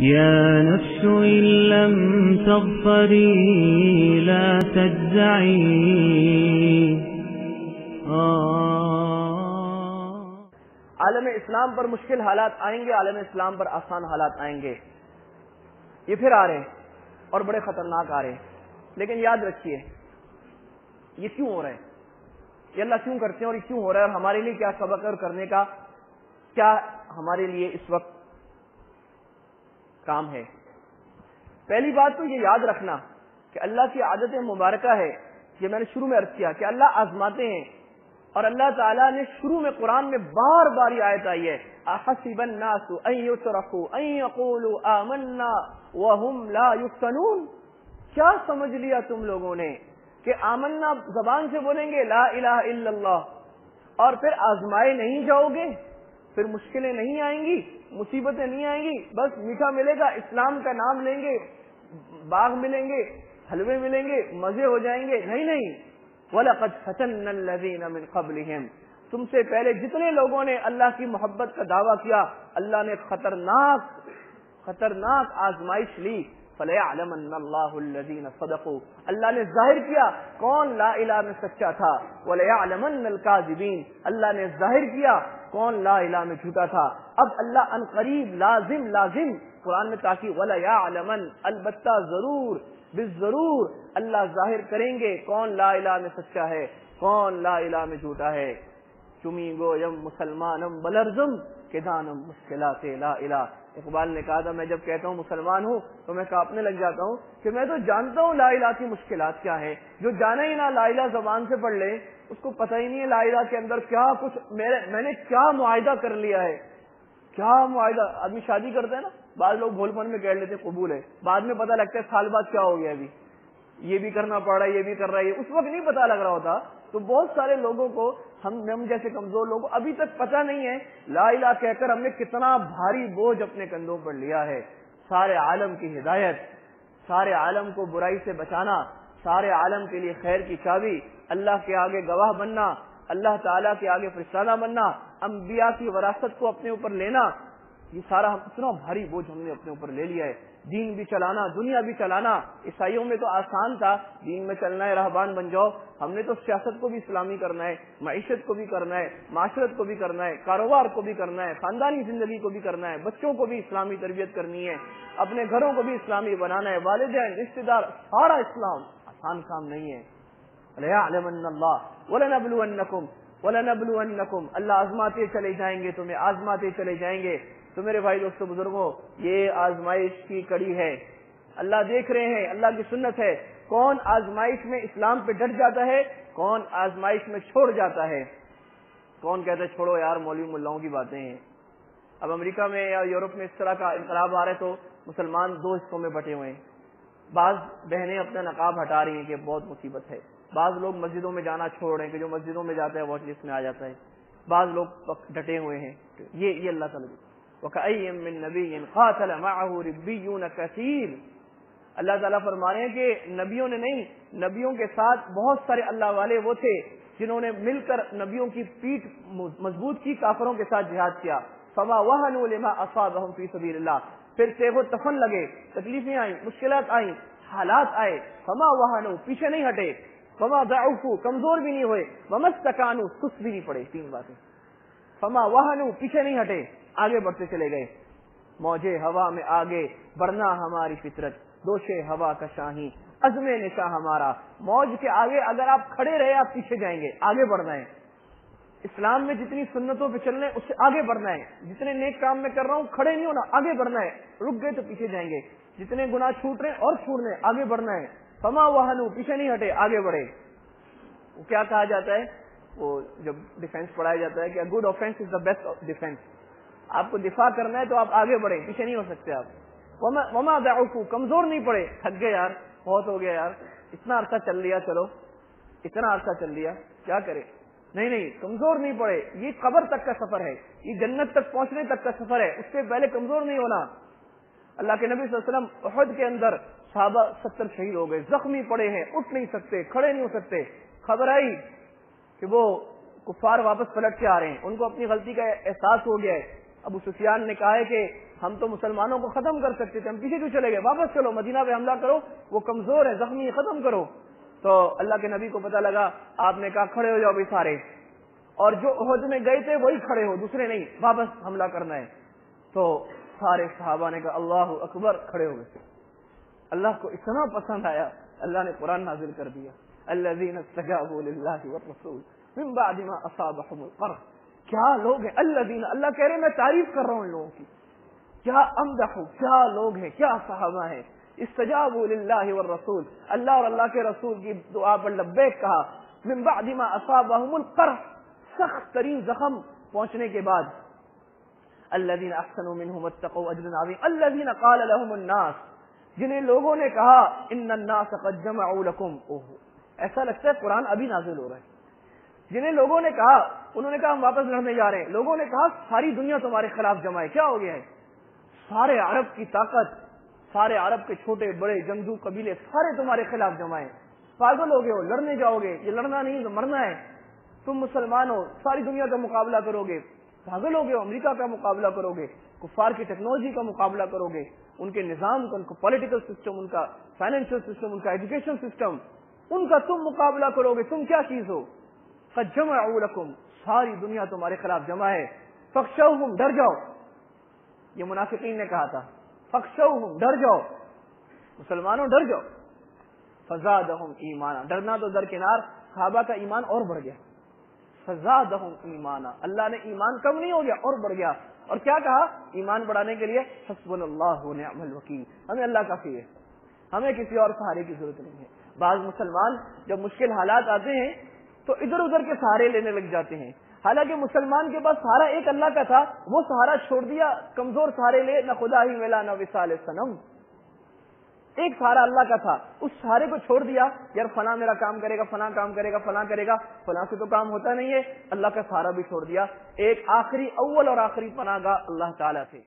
يا نفس إن لم تغفري لا تجزعي. عالم اسلام پر مشکل حالات آئیں گے، عالم اسلام پر آسان حالات آئیں گے، یہ پھر آ رہے ہیں اور بڑے خطرناک آ رہے ہیں۔ لیکن یاد رکھیے یہ کیوں ہو رہا ہے، یہ اللہ کیوں کرتے ہیں اور یہ کیوں ہو رہا ہے، اور ہمارے لیے کیا سبق اور کرنے کا کیا ہمارے لیے اس وقت کام ہے۔ پہلی بات تو یہ یاد رکھنا کہ اللہ کی عادت مبارکہ ہے، یہ میں نے شروع میں عرض کیا کہ اللہ آزماتے ہیں، اور اللہ تعالیٰ نے شروع میں قرآن میں بار بار یہ آیت آئی ہے احسب الناس ان يتركوا ان يقولوا آمنا وهم لا يفتنون۔ کیا سمجھ لیا تم لوگوں نے کہ آمنا زبان سے بولیں گے لا الہ الا اللہ اور پھر آزمائے نہیں جاؤ گے، پھر مشکلیں نہیں آئیں گی، مصیبتیں نہیں آئیں گی، بس میٹھا ملے گا، اسلام کا نام لیں گے، باغ ملیں گے، حلوے ملیں گے، مزے ہو جائیں گے۔ نہیں نہیں، وَلَقَدْ فَتَنَّا الَّذِينَ مِنْ قَبْلِهِمْ، تم سے پہلے جتنے لوگوں نے اللہ کی محبت کا دعویٰ کیا اللہ نے خطرناک آزمائش لی۔ فَلَيَعْلَمَنَّ اللَّهُ الَّذِينَ صَدَقُوا، اللہ نے ظاہر کیا کون لا الہ میں سچا تھا، وَلَيَعْلَمَنَّ الْكَاذِبِينَ، اللہ نے ظاہر کیا کون لا الہ میں جھوٹا تھا۔ اب اللہ ان قریب لازم قرآن میں تاکید وَلَيَعْلَمَنَّ، البتہ ضرور بالضرور اللہ ظاہر کریں گے کون لا الہ میں سچا ہے، کون لا الہ میں جھوٹا ہے۔ چمی گویم مسلمانم بلرزم کہ دانم مشکلات لا الہ۔ اقبال نے کہا تھا میں جب کہتا ہوں مسلمان ہوں تو میں کانپنے لگ جاتا ہوں کہ میں تو جانتا ہوں لا الہ کی مشکلات کیا ہے۔ جو جانا ہی نہ لا الہ زبان سے پڑھ لے اس کو پتہ ہی نہیں ہے لا الہ کے اندر کیا کچھ میں نے کیا معاہدہ کر لیا ہے، کیا معاہدہ۔ آدمی شادی کرتا ہے نا، بعض لوگ بھول پن میں کہہ لیتے قبول ہے، بعد میں پتہ لگتا ہے سال بعد کیا ہو گیا، ابھی یہ بھی کرنا پڑ رہا ہے، یہ بھی کر رہا ہے، اس وقت نہیں پتہ لگ رہا ہوتا۔ تو بہت سارے لوگوں کو ہم جیسے کمزور لوگوں کو ابھی تک پتہ نہیں ہے لا الہ کہہ کر ہم نے کتنا بھاری بوجھ اپنے کندھوں پر لیا ہے۔ سارے عالم کی ہدایت، سارے عالم کو برائی سے بچانا، سارے عالم کے لیے خیر کی چابی، اللہ کے آگے گواہ بننا، اللہ تعالیٰ کے آگے فرشتہ بننا، انبیاء کی وراثت کو اپنے اوپر لینا، یہ سارا اتنا بھاری بوجھ ہم نے اپنے اوپر لے لیا ہے۔ دین بھی چلانا، دنیا بھی چلانا، عیسائیوں میں تو آسان تھا، دین میں چلنا ہے رہبان بن جاؤ، ہم نے تو سیاست کو بھی اسلامی کرنا ہے، معیشت کو بھی کرنا ہے، معاشرت کو بھی کرنا ہے، کاروبار کو بھی کرنا ہے، خاندانی زندگی کو بھی کرنا ہے، بچوں کو بھی اسلامی تربیت کرنی ہے، اپنے گھروں کو بھی اسلامی بنانا ہے، والدین، رشتہ دار، سارا اسلام آسان کام نہیں ہے۔ لَيَعْلَمَنَّ اللَّهُ وَلَنَبْلُوَنَّكُمْ، اللہ آزماتے چلے جائیں گے، تمہیں آزماتے چلے جائیں گے۔ تو میرے بھائی دوستو بزرگوں، یہ آزمائش کی کڑی ہے، اللہ دیکھ رہے ہیں، اللہ کی سنت ہے، کون آزمائش میں اسلام پہ ڈٹ جاتا ہے، کون آزمائش میں چھوڑ جاتا ہے۔ کون کہتا ہے چھوڑو یار مولوی ملاؤں کی باتیں ہیں۔ اب امریکہ میں یا یورپ میں اس طرح کا انقلاب آ رہا ہے تو مسلمان دو حصوں میں بٹے ہوئے ہیں، بعض بہنیں اپنا نقاب ہٹا رہی ہیں کہ بہت مصیبت ہے، بعض لوگ مسجدوں میں جانا چھوڑ رہے ہیں کہ جو مسجدوں میں جاتا ہے واچ لسٹ میں آ جاتا ہے، بعض لوگ ڈٹے ہوئے ہیں۔ یہ اللہ تعالیٰ وَكَأَيٍّ مِّن نَّبِيٍّ قَاتَلَ مَعَهُ رِبِّيُّونَ كَثِيرٌ، اللہ تعالیٰ فرما رہے ہیں کہ نبیوں نے نہیں، نبیوں کے ساتھ بہت سارے اللہ والے وہ تھے جنہوں نے مل کر نبیوں کی پیٹھ مضبوط کی، کافروں کے ساتھ جہاد کیا۔ فَمَا وَهَنُوا لِمَا أَصَابَهُمْ فِي سَبِيلِ اللَّهِ، پھر تیغ و تفن لگے، تکلیفیں آئیں، مشکلات آئیں، حالات آئے، فَمَا وَهَنُوا، پیچھے نہیں ہٹے، فَمَا ضَعُفُوا، کمزور بھی نہیں ہوئے، وَمَا اسْتَكَانُوا، سست بھی نہیں پڑے۔ تین باتیں، فَمَا وَهَنُوا، پیچھے نہیں ہٹے، آگے بڑھتے چلے گئے۔ موجے ہوا میں آگے بڑھنا ہماری فطرت، دوشے ہوا کا شاہی عزم نشاں ہمارا۔ موج کے آگے اگر آپ کھڑے رہے آپ پیچھے جائیں گے، آگے بڑھنا ہے۔ اسلام میں جتنی سنتوں پہ چلنا ہے اس سے آگے بڑھنا ہے، جتنے نیک کام میں کر رہا ہوں کھڑے نہیں ہونا، آگے بڑھنا ہے، رک گئے تو پیچھے جائیں گے، جتنے گناہ چھوٹ رہے ہیں اور چھوڑنے آگے بڑھنا ہے۔ فما وہنوا، پیچھے نہیں ہٹے، آگے بڑھے۔ وہ کیا کہا جاتا ہے، وہ جب ڈیفینس پڑھایا جاتا ہے کہ good offence is the best defence, آپ کو دفاع کرنا ہے تو آپ آگے بڑھیں، پیچھے نہیں ہو سکتے آپ۔ وما ضعفوا، کمزور نہیں پڑے، تھک گئے یار، بہت ہو گیا یار، اتنا عرصہ چل لیا، چلو اتنا عرصہ چل لیا کیا کرے، نہیں کمزور نہیں پڑے۔ یہ قبر تک کا سفر ہے، یہ جنت تک پہنچنے تک کا سفر ہے، اس سے پہلے کمزور نہیں ہونا۔ اللہ کے نبی صلی اللہ علیہ وسلم احد کے اندر صحابہ 70 شہید ہو گئے، زخمی پڑے ہیں، اٹھ نہیں سکتے، کھڑے نہیں ہو سکتے۔ خبر آئی کہ وہ کفار واپس پلٹ کے آ رہے ہیں، ان کو اپنی غلطی کا احساس ہو گیا ہے۔ ابو سفیان نے کہا ہے کہ ہم تو مسلمانوں کو ختم کر سکتے تھے، ہم پیچھے کیوں چلے گئے؟ واپس چلو، مدینہ پہ حملہ کرو، وہ کمزور ہے، زخمی ہے، ختم کرو۔ تو اللہ کے نبی کو پتہ لگا، آپ نے کہا کھڑے ہو جاؤ بھی سارے، اور جو احد میں گئے تھے وہی کھڑے ہو، دوسرے نہیں، واپس حملہ کرنا ہے۔ تو سارے صحابہ نے کہا اللہ اکبر، کھڑے ہو گئے۔ اللہ کو اتنا پسند آیا، اللہ نے قرآن نازل کر دیا، الذین استجابوا للہ والرسول من بعد ما اصابهم القرح۔ کیا لوگ ہیں الذین، اللہ کہہ رہے ہیں میں تعریف کر رہا ہوں ان لوگوں کی، کیا امدح، کیا لوگ ہیں، کیا صحابہ ہیں۔ استجابوا للہ والرسول، اللہ اور اللہ کے رسول کی دعا پر لبیک کہا، من بعد ما اصابهم القرح، سخت ترین زخم پہنچنے کے بعد، الذین احسنوا منهم واتقوا اجر عظیم، الذین قال لهم الناس، جنہیں لوگوں نے کہا ان الناس قد جمعوا لکم، ایسا لگتا ہے قرآن ابھی نازل ہو رہا ہے۔ جنہیں لوگوں نے کہا، انہوں نے کہا ہم واپس لڑنے جا رہے ہیں، لوگوں نے کہا ساری دنیا تمہارے خلاف جمع ہے، کیا ہو گیا ہے؟ سارے عرب کی طاقت، سارے عرب کے چھوٹے بڑے جنگجو قبیلے سارے تمہارے خلاف جمع ہیں، پاگل ہو گئے ہو، لڑنے جاؤ گے، یہ لڑنا نہیں تو مرنا ہے، تم مسلمان ہو، ساری دنیا کا مقابلہ کرو گے، پاگل ہو گئے ہو، امریکہ کا مقابلہ کرو گے، کفار کی ٹیکنالوجی کا مقابلہ کرو گے، ان کے نظام کا، ان کا پولیٹیکل سسٹم، ان کا فائنینشیل سسٹم، ان کا ایجوکیشن سسٹم، ان کا تم مقابلہ کرو گے، تم کیا چیز ہو؟ قد جمعوا لکم، ساری دنیا تمہارے خلاف جمع ہے، فخشوہم، ڈر جاؤ، یہ منافقین نے کہا تھا، فخشوہم، ڈر جاؤ، مسلمانوں ڈر جاؤ، فزادہم ایمانا، ڈرنا تو درکنار، صحابہ کا ایمان اور بڑھ گیا، فزادہم ایمانا، اللہ نے ایمان کم نہیں ہو گیا اور بڑھ گیا، اور کیا کہا ایمان بڑھانے کے لیے؟ حسبنا اللہ ونعم الوکیل، ہمیں اللہ کافی ہے، ہمیں کسی اور سہارے کی ضرورت نہیں ہے۔ بعض مسلمان جب مشکل حالات آتے ہیں تو ادھر ادھر کے سہارے لینے لگ جاتے ہیں، حالانکہ مسلمان کے پاس سہارا ایک اللہ کا تھا، وہ سہارا چھوڑ دیا، کمزور سہارے لے، نہ خدا ہی ملا نہ وصال صنم، ایک سہارا اللہ کا تھا، اس سہارے کو چھوڑ دیا، یار فلاں میرا کام کرے گا، فلاں کام کرے گا، فلاں کرے گا، فلاں سے تو کام ہوتا نہیں ہے، اللہ کا سہارا بھی چھوڑ دیا۔ ایک آخری، اول اور آخری پناہ گاہ اللہ تعالیٰ تھے۔